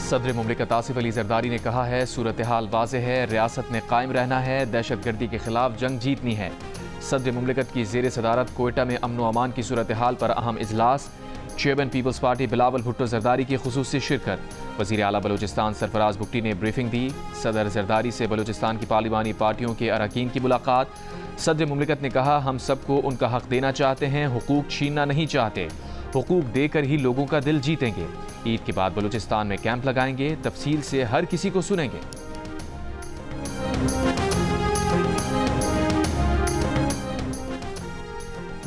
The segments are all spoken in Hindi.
सदर मुमलिकत आसिफ अली जरदारी ने कहा है, सूरत हाल वाज़ेह है, रियासत में कायम रहना है, दहशत गर्दी के खिलाफ जंग जीतनी है। सदर मुमलिकत की ज़ेर सदारत कोयटा में अमन व अमान की सूरत हाल पर अहम इजलास। Chairman people's party Bilawal Bhutto Zardari की खुसूसी शिरकत। वज़ीर आला बलूचिस्तान सरफराज बुगटी ने ब्रीफिंग दी। सदर जरदारी से बलूचिस्तान की पार्लिमानी पार्टियों के अरकान की मुलाकात। सदर मुमलिकत ने कहा, हम सबको उनका हक देना चाहते हैं, हुकूक छीनना नहीं चाहते, हुकूक देकर ही लोगों का दिल जीतेंगे। ईद के बाद बलूचिस्तान में कैंप लगाएंगे, तफसील से हर किसी को सुनेंगे।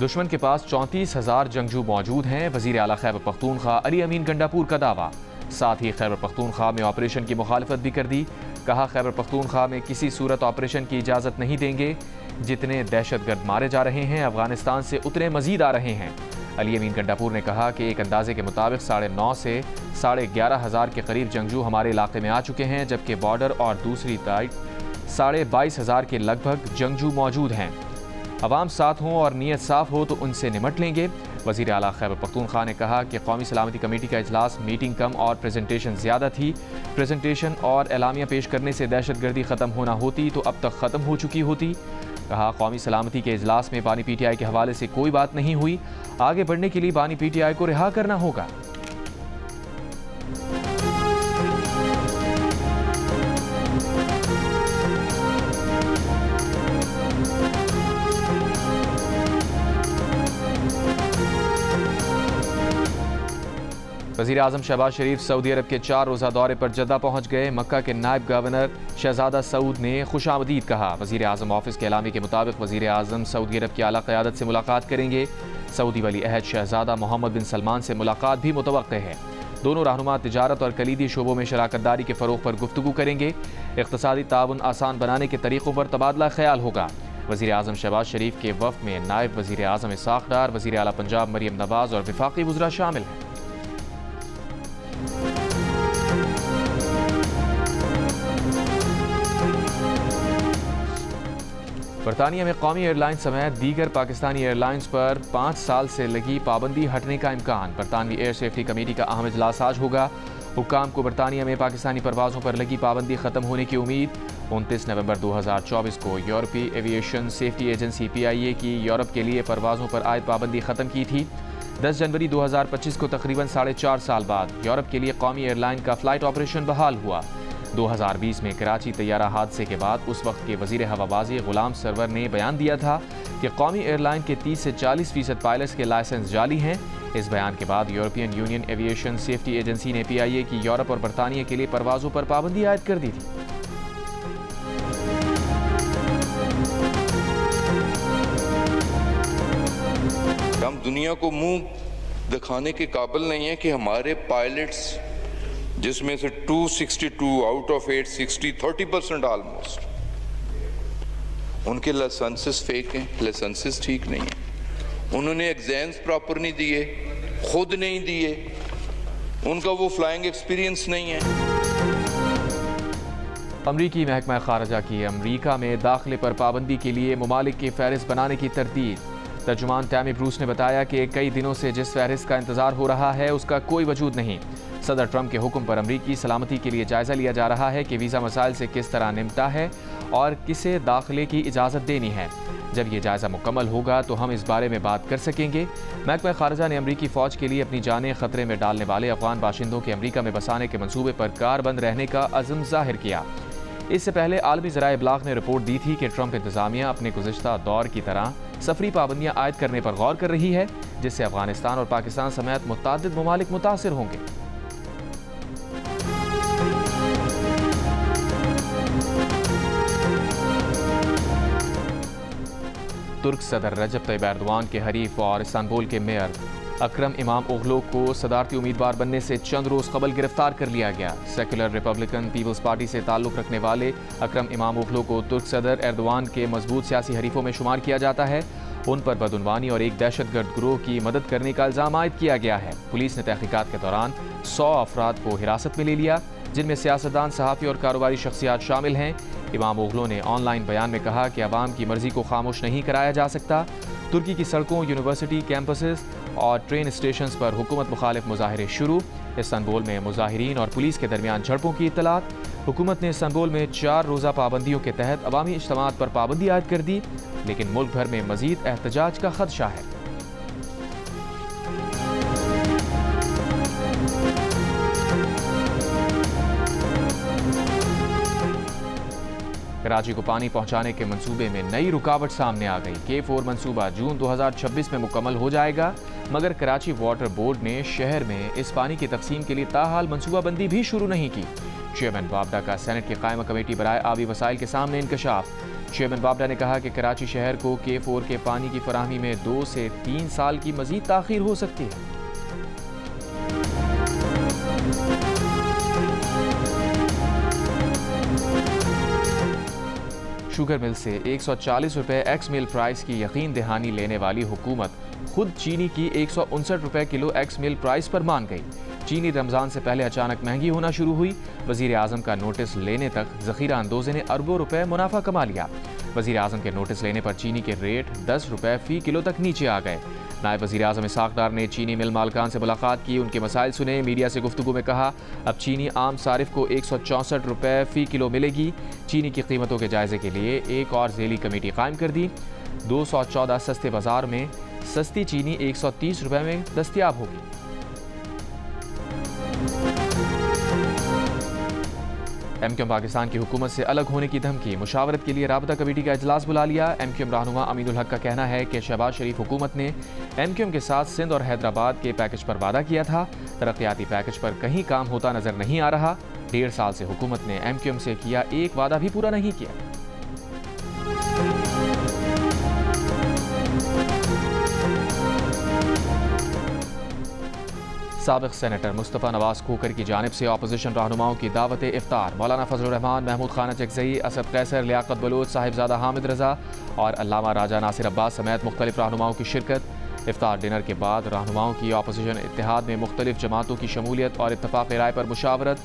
दुश्मन के पास 34,000 जंगजू मौजूद हैं। वज़ीर आला खैबर पख्तूनख्वा अली अमीन गंडापुर का दावा। साथ ही खैबर पख्तूनख्वा में ऑपरेशन की मुखालफत भी कर दी। कहा, खैबर पख्तूनख्वा में किसी सूरत ऑपरेशन की इजाज़त नहीं देंगे। जितने दहशतगर्द मारे जा रहे हैं अफगानिस्तान से उतने मजीद आ रहे हैं। अली अमीन गंडापुर ने कहा कि एक अंदाजे के मुताबिक 9,500 से 11,500 के करीब जंगजू हमारे इलाके में आ चुके हैं, जबकि बॉर्डर और दूसरी साइड 22,500 के लगभग जंगजू मौजूद हैं। अवाम साथ हों और नीयत साफ हो तो उनसे निमट लेंगे। वज़ीर आला खैबर पख्तूनख्वा ने कहा कि कौमी सलामती कमेटी का इजलास मीटिंग कम और प्रेजेंटेशन ज़्यादा थी। प्रेजेंटेशन और एलामिया पेश करने से दहशतगर्दी ख़त्म होना होती तो अब तक ख़त्म हो चुकी होती। कहा, कौमी सलामती के इजलास में बानी PTI के हवाले से कोई बात नहीं हुई। आगे बढ़ने के लिए बानी PTI को रिहा करना होगा। वज़ीर आज़म शहबाज शरीफ सऊदी अरब के 4 रोज़ा दौरे पर जद्दा पहुँच गए। मक्का के नायब गवर्नर शहजादा सऊद ने खुशामदीद कहा। वज़ीर आज़म ऑफिस के एलामी के मुताबिक वज़ीर आज़म सऊदी अरब की आला क़यादत से मुलाकात करेंगे। सऊदी वली अहद शहजादा मोहम्मद बिन सलमान से मुलाकात भी मुतवक्के है। दोनों रहनुमा तिजारत और कलीदी शोबों में शराकत दारी के फ़रोग़ पर गुफ्तगू करेंगे। इक़्तिसादी ताउन आसान बनाने के तरीक़ों पर तबादला ख्याल होगा। वज़ीर आज़म शहबाज शरीफ के वफ़द में नायब वज़ीर आज़म इस्हाक़ डार, वज़ीर आला पंजाब मरियम नवाज़ और वफ़ाक़ी वज़रा शामिल हैं। बरतानिया में कौमी एयरलाइन समेत दीगर पाकिस्तानी एयरलाइंस पर 5 साल से लगी पाबंदी हटने का इम्कान। बरतानवी एयर सेफ्टी कमेटी का अहम इजलास आज होगा। हुक्काम को बरतानिया में पाकिस्तानी परवाज़ों पर लगी पाबंदी ख़त्म होने की उम्मीद। 29 नवंबर 2024 को यूरोपीय एविएशन सेफ्टी एजेंसी PIA की यूरोप के लिए परवाज़ों पर आयद पाबंदी ख़त्म की थी। 10 जनवरी 2025 को तकरीबन 4.5 साल बाद यूरोप के लिए कौमी एयरलाइन का फ़्लाइट ऑपरेशन बहाल हुआ। 2020 में कराची तैयारा हादसे के बाद उस वक्त के वज़ीर हवाबाजी गुलाम सरवर ने बयान दिया था कि कौमी एयरलाइन के 30 से 40% पायलट्स के लाइसेंस जाली हैं। इस बयान के बाद European union aviation safety agency ने PIA की यूरोप और बरतानिया के लिए परवाज़ों पर पाबंदी आयद कर दी थी। हम दुनिया को मुंह दिखाने के काबिल नहीं है कि हमारे पायलट्स, जिसमें से 262 आउट ऑफ 860 30% ऑलमोस्ट, उनके लाइसेंसेस फेक हैं, लाइसेंसेस ठीक नहीं हैं। उन्होंने एग्जाम्स प्रॉपर नहीं दिए, खुद नहीं दिए, उनका वो फ्लाइंग एक्सपीरियंस नहीं है। अमरीकी महकमा खारजा की अमरीका में दाखिले पर पाबंदी के लिए ममालिक की फहरिस्त बनाने की तरतीब। तर्जुमान टैमी ब्रूस ने बताया कि कई दिनों से जिस फहरिस्त का इंतजार हो रहा है उसका कोई वजूद नहीं। सदर ट्रंप के हुक्म पर अमरीकी सलामती के लिए जायज़ा लिया जा रहा है कि वीज़ा मसाइल से किस तरह निपटा है और किसे दाखिले की इजाज़त देनी है। जब ये जायज़ा मुकम्मल होगा तो हम इस बारे में बात कर सकेंगे। महकमा खारजा ने अमरीकी फ़ौज के लिए अपनी जानें ख़तरे में डालने वाले अफ़गान बाशिंदों के अमरीका में बसाने के मंसूबे पर कारबंद रहने का अज़्म ज़ाहिर किया। इससे पहले आलमी ज़राए इब्लाग ने रिपोर्ट दी थी कि ट्रंप इंतज़ामिया अपने गुज़िश्ता दौर की तरह सफरी पाबंदियाँ आयद करने पर गौर कर रही है, जिससे अफगानिस्तान और पाकिस्तान समेत मुतअद्दिद ममालिक मुतासिर होंगे। तुर्क सदर रजब तैयब एर्दोआन के हरीफ और इस्तांबुल के मेयर अकरम इमाम ओगलो को सदारती उम्मीदवार बनने से चंद रोज़ कबल गिरफ्तार कर लिया गया। सेकुलर रिपब्लिकन पीपल्स पार्टी से ताल्लुक़ रखने वाले अकरम इमाम ओगलो को तुर्क सदर एर्दोआन के मजबूत सियासी हरीफों में शुमार किया जाता है। उन पर बदउनवानी और एक दहशतगर्द गिरोह की मदद करने का इल्ज़ाम आयद किया गया है। पुलिस ने तहकीकात के दौरान 100 अफराद को हिरासत में ले लिया, जिनमें सियासतदान, सहाफ़ी और कारोबारी शख्सियात शामिल हैं। इमाम ओगलो ने ऑनलाइन बयान में कहा कि अवाम की मर्जी को खामोश नहीं कराया जा सकता। तुर्की की सड़कों, यूनिवर्सिटी कैंपसेस और ट्रेन स्टेशन पर हुकूमत मुखालिफ मुजाहरे शुरू। इस्तांबुल में मुजाहिरीन और पुलिस के दरमियान झड़पों की इत्तलात। हुकूमत ने इस्तांबुल में 4 रोज़ा पाबंदियों के तहत अवामी इज्तिमात पर पाबंदी आयद कर दी, लेकिन मुल्क भर में मजीद एहतजाज का खदशा है। कराची को पानी पहुंचाने के मंसूबे में नई रुकावट सामने आ गई। K4 मंसूबा जून 2026 में मुकम्मल हो जाएगा, मगर कराची वाटर बोर्ड ने शहर में इस पानी की तकसीम के लिए ताहाल मंसूबाबंदी भी शुरू नहीं की। चेयरमैन बाबडा का सेनेट की कायमा कमेटी बराए आबी वसाइल के सामने इंकशाफ। चेयरमैन बाबडा ने कहा कि कराची शहर को K4 के पानी की फराहमी में 2 से 3 साल की मजीद ताखीर हो सकती है। शुगर मिल से 140 रुपये एक्स मिल प्राइस की यकीन दहानी लेने वाली हुकूमत खुद चीनी की 159 रुपये किलो एक्स मिल प्राइस पर मान गई। चीनी रमज़ान से पहले अचानक महंगी होना शुरू हुई। वज़ीर आज़म का नोटिस लेने तक ज़ख़ीरा अंदोज़े ने अरबों रुपए मुनाफा कमा लिया। वज़ीर आज़म के नोटिस लेने पर चीनी के रेट 10 रुपये फ़ी किलो तक नीचे आ गए। नायब वज़ीर आज़म इसाक़ डार ने चीनी मिल मालकान से मुलाकात की, उनके मसाइल सुने। मीडिया से गुफ्तगू में कहा, अब चीनी आम सारिफ को 164 रुपये फ़ी किलो मिलेगी। चीनी की कीमतों के जायजे के लिए एक और ज़ेली कमेटी कायम कर दी। 214 सस्ते बाजार में सस्ती चीनी 130 रुपये में दस्तियाब होगी। MQM पाकिस्तान की हुकूमत से अलग होने की धमकी। मुशावरत के लिए राबता कमेटी का इजलास बुला लिया। MQM रहनुमा अमीनुल हक का कहना है कि शहबाज शरीफ हुकूमत ने MQM के साथ सिंध और हैदराबाद के पैकेज पर वादा किया था। तरक्याती पैकेज पर कहीं काम होता नजर नहीं आ रहा। 1.5 साल से हुकूमत ने MQM से किया एक वादा भी पूरा नहीं किया। साबिक सेनेटर मुस्तफ़ा नवाज खोकर की जानिब से अपोजिशन रहनुमाओं की दावत इफ्तार। मौलाना फजलुर रहमान, महमूद खान चकजई, असद कैसर, लियाकत बलोच, साहिबजादा हामिद रजा और अल्लामा राजा नासिर अब्बास समेत मुख्तलिफ रहनुमाओं की शिरकत। इफ्तार डिनर के बाद रहनुमाओं की अपोजिशन इत्तेहाद में मुख्तलिफ जमातों की शमूलियत और इत्तफाक़ राय पर मुशावरत।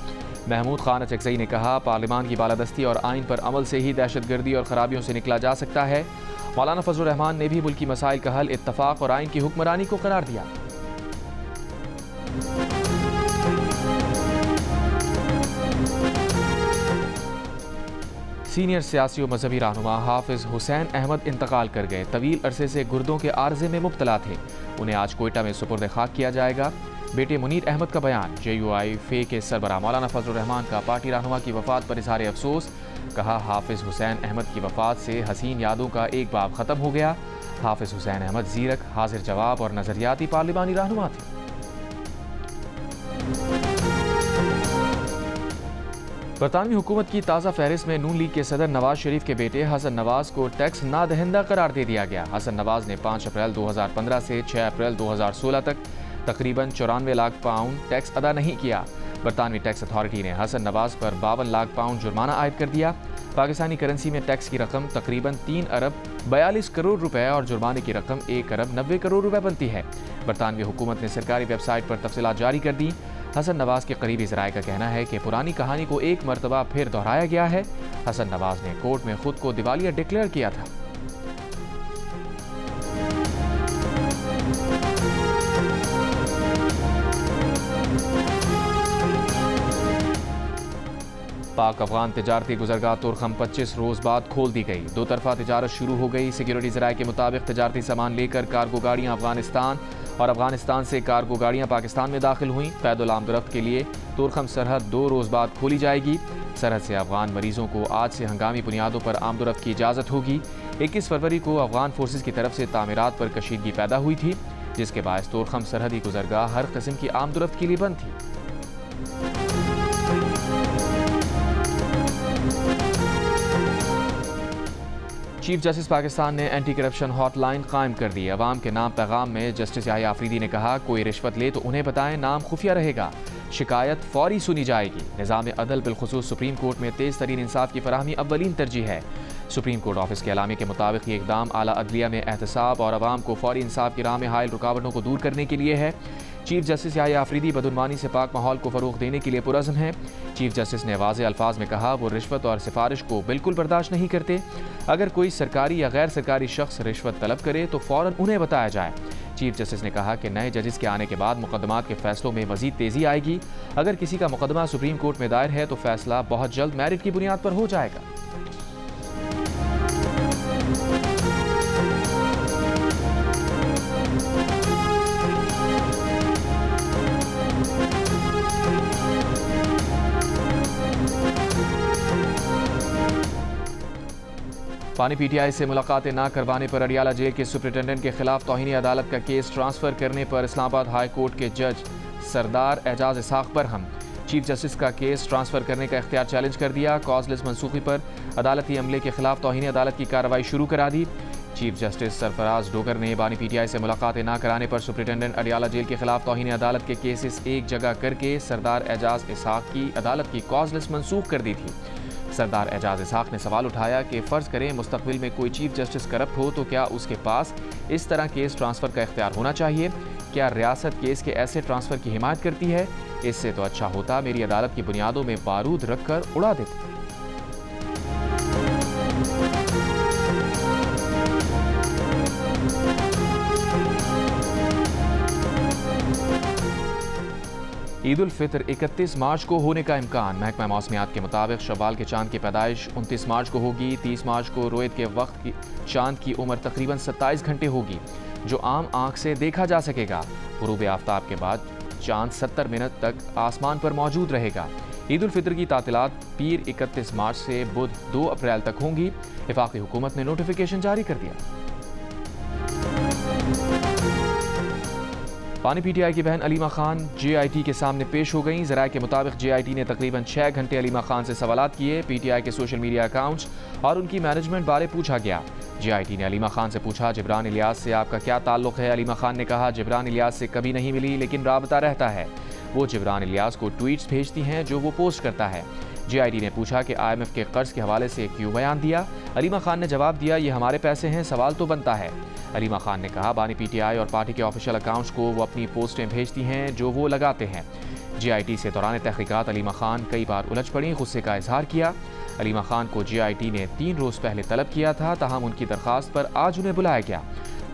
महमूद खान चकजई ने कहा, पार्लिमान की बालादस्ती और आइन पर अमल से ही दहशतगर्दी और ख़राबियों से निकला जा सकता है। मौलाना फजलुर रहमान ने भी मुल्की मसाइल का हल इत्तफाक़ और आइन की हुक्मरानी को करार दिया। सीनियर सियासी और मजहबी रहनुमा हाफिज हुसैन अहमद इंतकाल कर गए। तवील अरसे से गुर्दों के आर्जे में मुब्तला थे। उन्हें आज कोयटा में सुपुर्द खाक किया जाएगा। बेटे मुनीर अहमद का बयान। JUI फे के सरबराह मौलाना फजलुर रहमान का पार्टी रहनुमा की वफात पर इजहार अफसोस। कहा, हाफिज हुसैन अहमद की वफात से हसीन यादों का एक बाब ख़त्म हो गया। हाफिज हुसैन अहमद ज़ीरक, हाजिर जवाब और नज़रियाती पार्लिमानी रहनुमा थे। बरतानवी हुकूमत की ताज़ा फहरिस्त में नून लीग के सदर नवाज शरीफ के बेटे हसन नवाज को टैक्स नादहिंदा करार दे दिया गया। हसन नवाज ने 5 अप्रैल 2015 से 6 अप्रैल 2016 तक तकरीबन 94 लाख पाउंड टैक्स अदा नहीं किया। बरतानवी टैक्स अथॉरिटी ने हसन नवाज पर 52 लाख पाउंड जुर्माना आयद कर दिया। पाकिस्तानी करेंसी में टैक्स की रकम तकरीबन 3 अरब 42 करोड़ रुपए और जुर्माने की रकम 1 अरब 90 करोड़ रुपए बनती है। बरतानवी हुकूमत ने सरकारी वेबसाइट पर तफसीलात जारी कर दी। हसन नवाज के करीबी ज़राए का कहना है कि पुरानी कहानी को एक मरतबा फिर दोहराया गया है। हसन नवाज ने कोर्ट में खुद को दिवालिया डिक्लेयर किया था। पाक अफगान तिजारती गुजरगाह तुरखम 25 रोज़ बाद खोल दी गई। 2 तरफा तिजारत शुरू हो गई। सिक्योरिटी ज़राए के मुताबिक तिजारती सामान लेकर कार्गो गाड़ियाँ अफगानिस्तान और अफगानिस्तान से कार्गो गाड़ियाँ पाकिस्तान में दाखिल हुई। पैदल आमदरफ्त के लिए तुरखम सरहद 2 रोज़ बाद खोली जाएगी। सरहद से अफगान मरीजों को आज से हंगामी बुनियादों पर आमदरफ्त की इजाज़त होगी। 21 फरवरी को अफगान फोर्सेज की तरफ से तामीरात पर कशीदगी पैदा हुई थी, जिसके बायस तुरखम सरहदी गुजरगाह हर किस्म की आमदरफ्त के लिए बंद थी। चीफ जस्टिस पाकिस्तान ने एंटी करप्शन हॉटलाइन कायम कर दी। अवाम के नाम पैगाम में जस्टिस याहिया आफरीदी ने कहा, कोई रिश्वत ले तो उन्हें बताएं, नाम खुफिया रहेगा, शिकायत फौरी सुनी जाएगी। निज़ाम अदल बिलखुसूस सुप्रीम कोर्ट में तेज़ तरीन इंसाफ की फराहमी अव्वलीन तरजीह है। सुप्रीम कोर्ट ऑफिस के अलामे के मुताबिक ये इकदाम आला अदलिया में एहतसाब और अवाम को फौरी इंसाफ की राह में हायल रुकावटों को दूर करने के लिए है। चीफ जस्टिस याहिया आफरीदी बदउनवानी से पाक माहौल को फ़रोग़ देने के लिए पुरज़्म हैं। चीफ जस्टिस ने वाज़ेह अल्फाज में कहा, वो रिश्वत और सिफारिश को बिल्कुल बर्दाश्त नहीं करते। अगर कोई सरकारी या गैर सरकारी शख्स रिश्वत तलब करे तो फ़ौरन उन्हें बताया जाए। चीफ जस्टिस ने कहा कि नए जजेस के आने के बाद मुकदमात के फैसलों में मजीद तेजी आएगी। अगर किसी का मुकदमा सुप्रीम कोर्ट में दायर है तो फैसला बहुत जल्द मेरिट की बुनियाद पर हो जाएगा। पानी पीटीआई से मुलाकातें न करवाने पर अडियाला जेल के सुपरिटेंडेंट के खिलाफ तौहीन अदालत का केस ट्रांसफर करने पर इस्लामाबाद हाई कोर्ट के जज सरदार एजाज इसहाक बरहम। चीफ जस्टिस का केस ट्रांसफर करने का इख्तियार चैलेंज कर दिया। कॉजलेस मनसूखी पर अदालती अमले के खिलाफ तौहीन अदालत की कार्रवाई शुरू करा दी। चीफ जस्टिस सरफराज डोगर ने बानी पीटीआई से मुलाकातें न कराने पर सुपरिटेंडेंट अडियाला जेल के खिलाफ तौहीन अदालत के केसेस एक जगह करके सरदार एजाज इसहाक की अदालत की कॉजलेस मनसूख कर दी थी। सरदार एजाज इसहाक ने सवाल उठाया कि फ़र्ज़ करें मुस्तकबिल में कोई चीफ जस्टिस करप्ट हो तो क्या उसके पास इस तरह केस ट्रांसफ़र का इख्तियार होना चाहिए? क्या रियासत केस के ऐसे ट्रांसफ़र की हिमायत करती है? इससे तो अच्छा होता मेरी अदालत की बुनियादों में बारूद रखकर उड़ा देती। ईद उल फितर 31 मार्च को होने का इम्कान। महकमा मौसमियात के मुताबिक शव्वाल के चांद की पैदाइश 29 मार्च को होगी। 30 मार्च को रोयत के वक्त की चांद की उम्र तकरीबन 27 घंटे होगी, जो आम आंख से देखा जा सकेगा। गुरूब आफ्ताब के बाद चांद 70 मिनट तक आसमान पर मौजूद रहेगा। ईद उल फितर की तातीलात पीर 31 मार्च से बुध 2 अप्रैल तक होंगी। वफाकी हुकूमत ने नोटिफिकेशन जारी कर दिया। पानी पीटीआई की बहन अलीमा खान जेआईटी के सामने पेश हो गईं। ज़राए के मुताबिक जेआईटी ने तकरीबन 6 घंटे अलीमा खान से सवालात किए। पीटीआई के सोशल मीडिया अकाउंट्स और उनकी मैनेजमेंट बारे पूछा गया। जेआईटी ने अलीमा खान से पूछा, जिब्रान इलियास से आपका क्या ताल्लुक़ है? अलीमा खान ने कहा, जिब्रान इलियास से कभी नहीं मिली, लेकिन राबता रहता है। वो जिब्रान इलियास को ट्वीट्स भेजती हैं जो वो पोस्ट करता है। जेआईटी ने पूछा कि IMF के कर्ज के हवाले से क्यों बयान दिया? अलीमा खान ने जवाब दिया, ये हमारे पैसे हैं, सवाल तो बनता है। अलीमा खान ने कहा, बानी पीटीआई और पार्टी के ऑफिशियल अकाउंट्स को वो अपनी पोस्टें भेजती हैं जो वो लगाते हैं। जेआईटी से दौरान तहकीकात अलीमा खान कई बार उलझ पड़ी, गुस्से का इजहार किया। अलीमा खान को जेआईटी ने 3 रोज़ पहले तलब किया था, ताहम उनकी दरख्वास्त पर आज उन्हें बुलाया गया।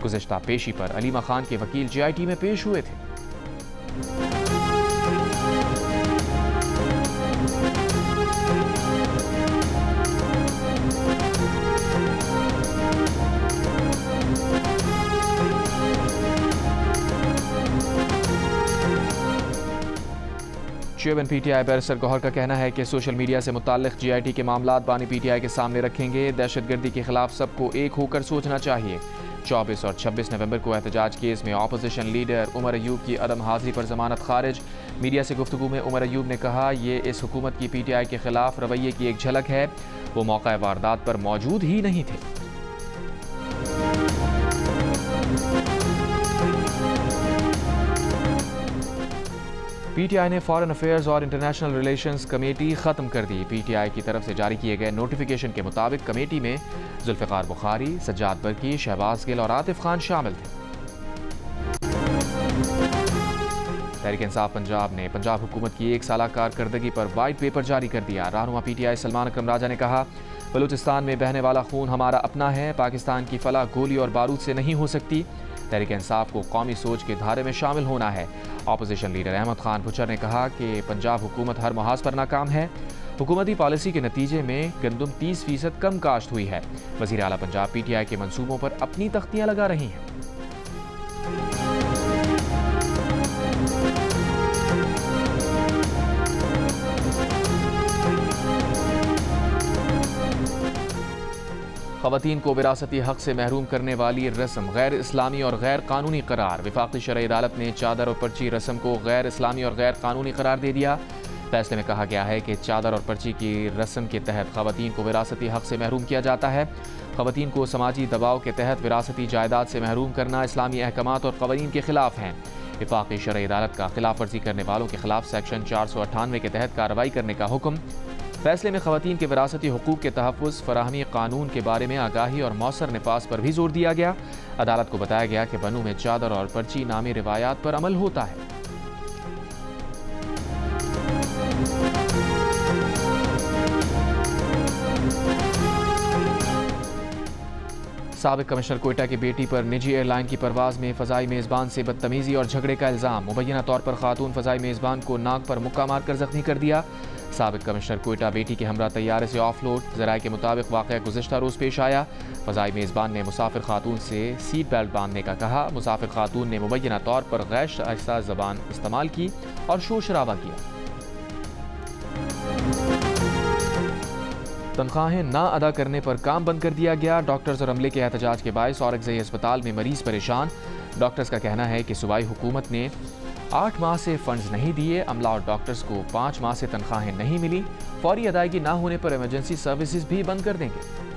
गुज़िश्ता पेशी पर अलीमा खान के वकील जेआईटी में पेश हुए थे। चेयरमैन पीटीआई बैरिस्टर गौहर का कहना है कि सोशल मीडिया से मुताल्लिक़ जेआईटी के मामलात बानी पीटीआई के सामने रखेंगे। दहशतगर्दी के खिलाफ सबको एक होकर सोचना चाहिए। 24 और 26 नवंबर को एहतजाज केस में अपोजिशन लीडर उमर अयूब की अदम हाजिरी पर जमानत खारिज। मीडिया से गुफ्तगू में उमर अयूब ने कहा, ये इस हुकूमत की पीटीआई के खिलाफ रवैये की एक झलक है। वो मौका वारदात पर मौजूद ही नहीं थे। पीटीआई ने फॉरेन अफेयर्स और इंटरनेशनल रिलेशंस कमेटी ख़त्म कर दी। पीटीआई की तरफ से जारी किए गए नोटिफिकेशन के मुताबिक कमेटी में जुल्फ़िकार बुखारी, सज्जाद बरकी, शहबाज गिल और आतिफ खान शामिल थे। तहरीक इंसाफ पंजाब ने पंजाब हुकूमत की 1 साला कारकर्दगी पर वाइट पेपर जारी कर दिया। रहनुमा पीटीआई सलमान अकरम राजा ने कहा, बलूचिस्तान में बहने वाला खून हमारा अपना है, पाकिस्तान की फलाह गोली और बारूद से नहीं हो सकती। तहरीक इंसाफ को कौमी सोच के धारे में शामिल होना है। अपोजिशन लीडर अहमद खान भुच्चर ने कहा कि पंजाब हुकूमत हर महाज पर नाकाम है। हुकूमती पॉलिसी के नतीजे में गंदम 30% कम काश्त हुई है। वज़ीर आला पंजाब पीटीआई के मंसूबों पर अपनी तख्तियां लगा रही हैं। ख़वातीन को विरासती हक से महरूम करने वाली रस्म गैर इस्लामी और गैर कानूनी करार। वफाकी शरई अदालत ने चादर और पर्ची रस्म को गैर इस्लामी और गैर कानूनी करार दे दिया। फैसले में कहा गया है कि चादर और पर्ची की रस्म के तहत ख़वातीन को विरासती हक से महरूम किया जाता है। ख़वातीन को समाजी दबाव के तहत विरासती जायदाद से महरूम करना इस्लामी अहकामात और क़वानीन के खिलाफ हैं। वफाकी शरई अदालत का खिलाफ वर्जी करने वालों के खिलाफ सेक्शन 498 के तहत कार्रवाई करने का हुक्म। फैसले में ख़वातीन के विरासती हुकूक के तहफ़्फ़ुज़, फ़राहमी कानून के बारे में आगाही और मौसर नफाज पर भी जोर दिया गया। अदालत को बताया गया कि बनू में चादर और पर्ची नामी रिवायात पर अमल होता है। साबिक कमिश्नर कोयटा की बेटी पर निजी एयरलाइन की परवाज में फ़ज़ाई मेज़बान से बदतमीज़ी और झगड़े का इल्ज़ाम। मुबैना तौर पर खातून फ़ज़ाई मेज़बान को नाक पर मुक्का मारकर जख्मी कर दिया। साबिक कमिश्नर कोयटा बेटी के हमरा तैयारे से ऑफलोड। ज़राए के मुताबिक वाक़या गुज़िश्ता रोज़ पेश आया। फ़ज़ाई मेज़बान ने मुसाफिर खातून से सीट बेल्ट बांधने का कहा। मुसाफिर खातून ने मुबैना तौर पर गैर शाइस्ता ज़बान इस्तेमाल की और शोर शराबा किया। तनख्वाहें ना अदा करने पर काम बंद कर दिया गया। डॉक्टर्स और अमले के एहतजाज के बायस औरंगज़ई अस्पताल में मरीज परेशान। डॉक्टर्स का कहना है कि सूबाई हुकूमत ने 8 माह से फंड्स नहीं दिए। अमला और डॉक्टर्स को 5 माह से तनख्वाहें नहीं मिली। फौरी अदायगी ना होने पर इमरजेंसी सर्विसेज भी बंद कर देंगे।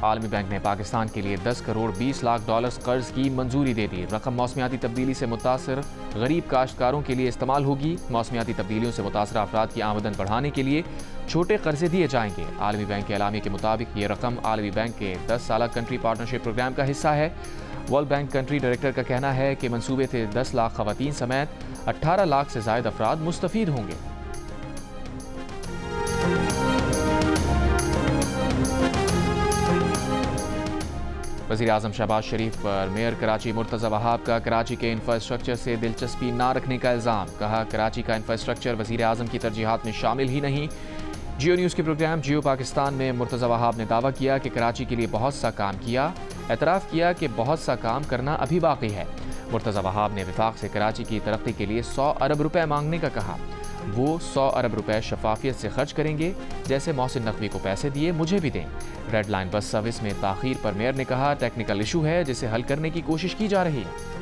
आलमी बैंक ने पाकिस्तान के लिए 10 करोड़ 20 लाख डॉलर्स कर्ज की मंजूरी दे दी। रकम मौसमियाती तब्दीली से मुतासर गरीब काश्तकारों के लिए इस्तेमाल होगी। मौसमियाती तब्दीलियों से मुतासर अफराद की आमदन बढ़ाने के लिए छोटे कर्जे दिए जाएंगे। आलमी बैंक के एलामिया के मुताबिक ये रकम आलमी बैंक के 10 साला कंट्री पार्टनरशिप प्रोग्राम का हिस्सा है। वर्ल्ड बैंक कंट्री डायरेक्टर का कहना है कि मंसूबे से 10 लाख खवातीन समेत 18 लाख से ज़ायद अफराद मुस्तफीद होंगे। वज़ीर आज़म शहबाज शरीफ पर मेयर कराची मुर्तज़ा वहाब का कराची के इंफ्रास्ट्रक्चर से दिलचस्पी ना रखने का इल्ज़ाम। कहा, कराची का इंफ्रास्ट्रक्चर वज़ीर आज़म की तरजीहात में शामिल ही नहीं। जियो न्यूज़ के प्रोग्राम जियो पाकिस्तान में मुर्तज़ा वहाब ने दावा किया कि कराची के लिए बहुत सा काम किया। एतराफ़ किया कि बहुत सा काम करना अभी बाकी है। मुर्तज़ा वहाब ने वफाक से कराची की तरक्की के लिए 100 अरब रुपए मांगने का कहा। वो 100 अरब रुपए शफाफियत से खर्च करेंगे। जैसे मोहसिन नकवी को पैसे दिए, मुझे भी दें। रेड लाइन बस सर्विस में ताख़ीर पर मेयर ने कहा, टेक्निकल इशू है जिसे हल करने की कोशिश की जा रही है।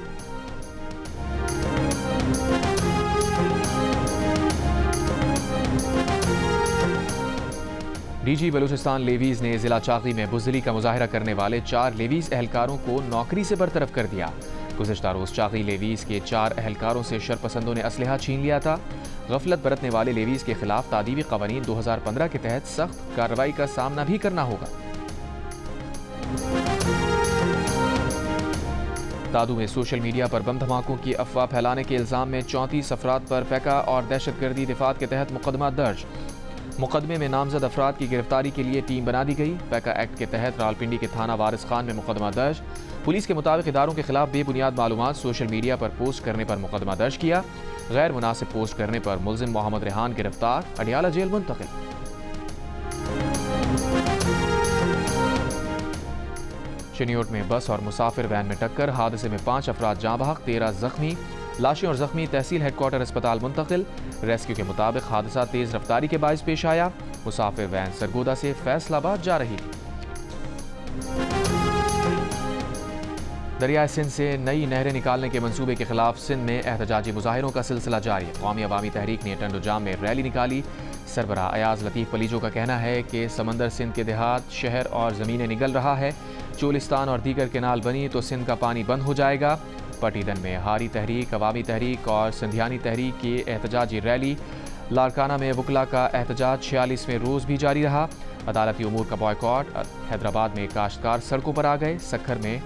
डीजी बलूचिस्तान लेवीज ने जिला चाकी में बुज़दिली का मुजाहरा करने वाले 4 लेवीज एहलकारों को नौकरी से बरतरफ कर दिया। गुज़िश्ता रोज़ चाकी लेवीज के 4 एहलकारों से शरपसंदों ने असलहा छीन लिया था। गफलत बरतने वाले लेवीज के खिलाफ तादीबी क़वानीन 2015 के तहत सख्त कार्रवाई का सामना भी करना होगा। दादू में सोशल मीडिया पर बम धमाकों की अफवाह फैलाने के इल्ज़ाम में 34 अफराद पर पैका और दहशतगर्दी दिफात के तहत मुकदमा दर्ज। मुकदमे में नामजद अफराद की गिरफ्तारी के लिए टीम बना दी गई। पैका एक्ट के तहत रावलपिंडी के थाना वारिस खान में मुकदमा दर्ज। पुलिस के मुताबिक इदारों के खिलाफ बेबुनियाद मालूमात सोशल मीडिया पर पोस्ट करने पर मुकदमा दर्ज किया। गैर मुनासिब पोस्ट करने पर मुलजिम मोहम्मद रेहान गिरफ्तार, अडियाला जेल मुंतकिल। शनियोट में बस और मुसाफिर वैन में टक्कर, हादसे में 5 अफराद जाँ बहक, 13 जख्मी। लाशें और जख्मी तहसील हेडक्वार्टर अस्पताल मुंतकिल। रेस्क्यू के मुताबिक हादसा तेज रफ्तारी के बायस पेश आया। मुसाफिर वैन सरगोदा से फैसलाबाद जा रही थी। दरियाए सिंध से नई नहरें निकालने के मंसूबे के खिलाफ सिंध में एहतजाजी मुजाहिरों का सिलसिला जारी। कौमी अवामी तहरीक ने टंडो जाम में रैली निकाली। सरबराह अयाज लतीफ़ पलीजो का कहना है कि समंदर सिंध के देहात, शहर और ज़मीनें निगल रहा है। चोलिस्तान और दीगर केनाल बनी तो सिंध का पानी बंद हो जाएगा। पटीदन में हारी तहरीक, अवामी तहरीक और सिंधियानी तहरीक की एहतजाजी रैली। लारकाना में वकला का एहतजाज 46वें रोज़ भी जारी रहा। अदालती उमूर का बॉयकॉट। हैदराबाद में काश्तकार सड़कों पर आ गए। सक्खर में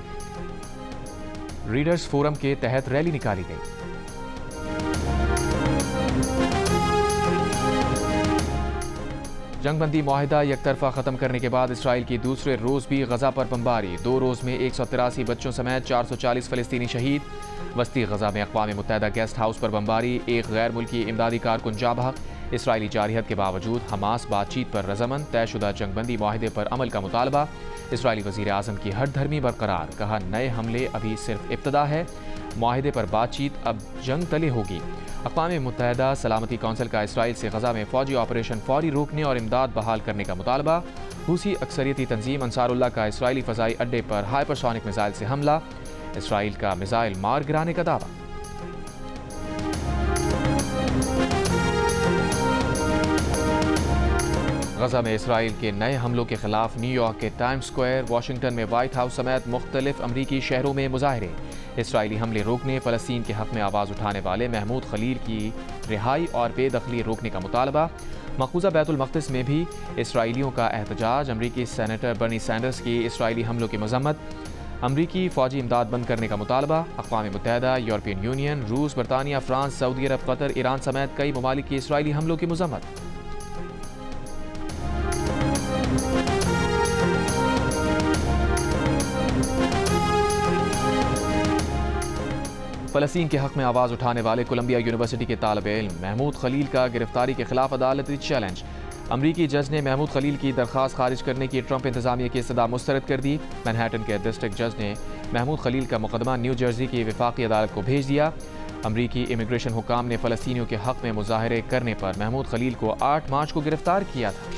रीडर्स फोरम के तहत रैली निकाली गई। जंगबंदी मुआहिदा यकतरफा ख़त्म करने के बाद इसराइल की दूसरे रोज़ भी गज़ा पर बमबारी। 2 रोज़ में 183 बच्चों समेत 440 फ़लस्तीनी शहीद। वस्ती गज़ा में अक़वाम मुत्तहिदा गेस्ट हाउस पर बमबारी। एक गैर मुल्की इमदादी कारकुन जाँ बहक। इसराइली जारहियत के बावजूद हमास बातचीत पर रज़ामंद। तयशुदा जंगबंदी मुआहिदे पर अमल का मुतालबा। इसराइली वज़ीर आज़म की हर धर्मी बरकरार। कहा, नए हमले अभी सिर्फ इब्तदा है। मुआहिदे पर बातचीत अब जंग तले होगी। अक़वाम मुत्तहिदा सलामती कौंसिल का इसराइल से गज़ा में फ़ौजी ऑपरेशन फौरी रोकने और इमदाद बहाल करने का मुतालबा। हूसी अक्सरियती तंजीम अंसारुल्लाह का इसराइली फ़ज़ाई अड्डे पर हाइपरसोनिक मिसाइल से हमला। इसराइल का मिसाइल मार गिराने का दावा। गज़ा में इसराइल के नए हमलों के खिलाफ न्यूयॉर्क के टाइम्स स्क्वायर, वाशिंगटन में व्हाइट हाउस समेत मुख्तलिफ अमरीकी शहरों में मुजाहरे। इसराइली हमले रोकने, फ़लस्तीन के हक़ में आवाज़ उठाने वाले महमूद खलील की रिहाई और बेदखली रोकने का मुतालबा। मक़बूज़ा बैतुल मक़दिस में भी इसराइलियों का एहतजाज। अमरीकी सेनेटर बर्नी सैंडर्स की इसराइली हमलों की मज़म्मत। अमरीकी फ़ौजी इमदाद बंद करने का मुतालबा। अक़वाम मुत्तहिदा, यूरोपियन यूनियन, रूस, बरतानिया, फ्रांस, सऊदी अरब, कतर, ईरान समेत कई ममालिक की इसराइली हमलों की मज़म्मत। फ़लस्तीन के हक़ में आवाज़ उठाने वाले कोलंबिया यूनिवर्सिटी के तालिब इल्म महमूद खलील का गिरफ्तारी के खिलाफ अदालती चैलेंज। अमरीकी जज ने महमूद खलील की दरख्वास्त खारिज करने की ट्रंप इंतजामिया की इस्तदा मुस्तरद कर दी। मैनहट्टन के डिस्ट्रिक्ट जज ने महमूद खलील का मुकदमा न्यू जर्सी की वफाकी अदालत को भेज दिया। अमरीकी इमिग्रेशन हुकाम ने फ़लस्तीनियों के हक़ में मुजाहरे करने पर महमूद खलील को 8 मार्च को गिरफ्तार किया था।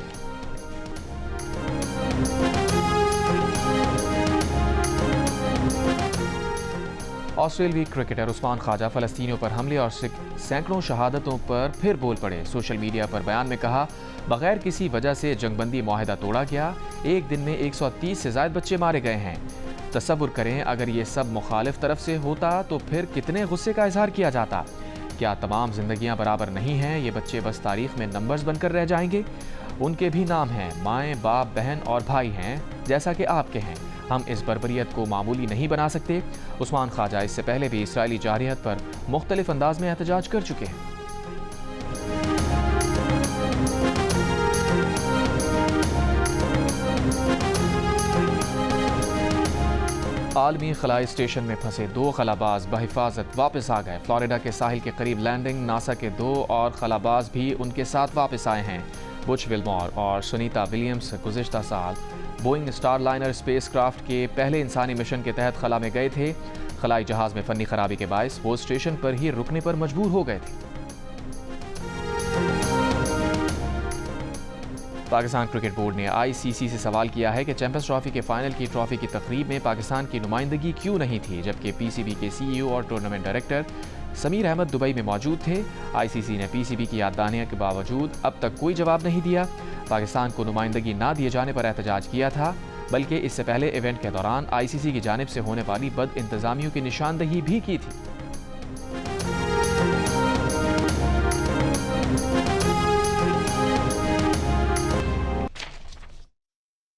ऑस्ट्रेलियाई क्रिकेटर उस्मान ख्वाजा फ़लस्तीनियों पर हमले और सैकड़ों शहादतों पर फिर बोल पड़े। सोशल मीडिया पर बयान में कहा, बगैर किसी वजह से जंगबंदी माहिदा तोड़ा गया। एक दिन में 130 से ज़ायद बच्चे मारे गए हैं। तसव्वुर करें अगर ये सब मुखालिफ तरफ से होता तो फिर कितने गुस्से का इजहार किया जाता। क्या तमाम जिंदगियां बराबर नहीं हैं? ये बच्चे बस तारीख में नंबर्स बनकर रह जाएंगे। उनके भी नाम हैं, माएँ, बाप, बहन और भाई हैं, जैसा कि आपके हैं। हम इस बर्बरियत को मामूली नहीं बना सकते। उस्मान ख्वाजा इससे पहले भी इसराइली जारहियत पर मुख्तलिफ अंदाज में एहतजाज कर चुके हैं। आलमी खलाई स्टेशन में फंसे 2 खलाबाज बहिफाजत वापस आ गए। फ्लोरिडा के साहिल के करीब लैंडिंग। नासा के 2 और खलाबाज भी उनके साथ वापस आए हैं। बुच विल्मोर और सुनीता विलियम्स गुज़िश्ता साल बोइंग स्टारलाइनर स्पेसक्राफ्ट के पहले इंसानी मिशन के तहत खला में गए थे। खलाई जहाज में फनी खराबी के बायस वो स्टेशन पर ही रुकने पर मजबूर हो गए थे। पाकिस्तान क्रिकेट बोर्ड ने ICC से सवाल किया है कि चैंपियंस ट्रॉफी के फाइनल की ट्रॉफी की तकरीब में पाकिस्तान की नुमाइंदगी क्यों नहीं थी, जबकि PCB के CEO और tournament director Sameer Ahmed Dubai में मौजूद थे। ICC ने PCB की याददानियों के बावजूद अब तक कोई जवाब नहीं दिया। पाकिस्तान को नुमाइंदगी ना दिए जाने पर एहतजाज किया था, बल्कि इससे पहले इवेंट के दौरान ICC की जानिब से होने वाली बद इंतजामियों की निशानदही भी की थी।